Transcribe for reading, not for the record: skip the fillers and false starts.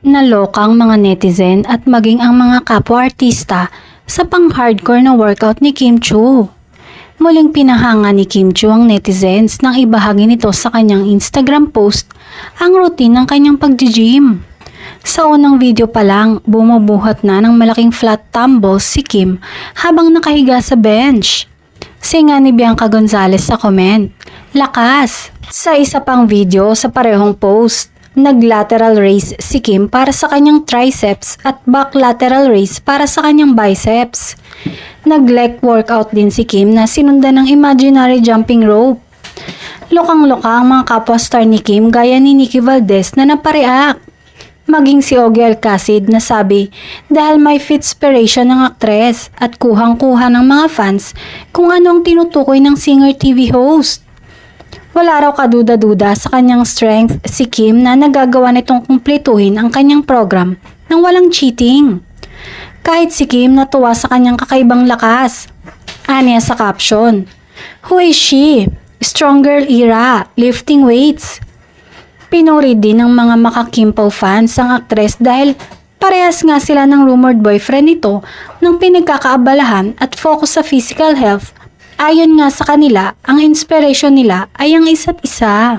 Naloka ang mga netizen at maging ang mga kapwa-artista sa pang-hardcore na workout ni Kim Chiu. Muling pinahanga ni Kim Chiu ang netizens nang ibahagi nito sa kanyang Instagram post ang routine ng kanyang pag-gym. Sa unang video pa lang, bumubuhat na ng malaking flat tumbles si Kim habang nakahiga sa bench. Singa ni Bianca Gonzalez sa comment, "Lakas!" Sa isa pang video sa parehong post, nag-lateral raise si Kim para sa kanyang triceps at back lateral raise para sa kanyang biceps. Nag-leg workout din si Kim na sinundan ng imaginary jumping rope. Lokang-loka ang mga kapwa-star ni Kim gaya ni Nikki Valdez na napareact. Maging si Ogie Alcacid na sabi dahil may fitspiration ng aktres at kuhang-kuha ng mga fans kung ano ang tinutukoy ng singer TV host. Wala raw kaduda-duda sa kanyang strength si Kim na nagagawa nitong kumpletuhin ang kanyang program nang walang cheating. Kahit si Kim natuwa sa kanyang kakaibang lakas. Aniya sa caption, "Who is she? Strong girl era, lifting weights." Pinuri din ng mga maka-Kim-Pao fans ang aktres dahil parehas nga sila ng rumored boyfriend nito ng pinagkakaabalahan at focus sa physical health. Ayon nga sa kanila, ang inspiration nila ay ang isa't isa.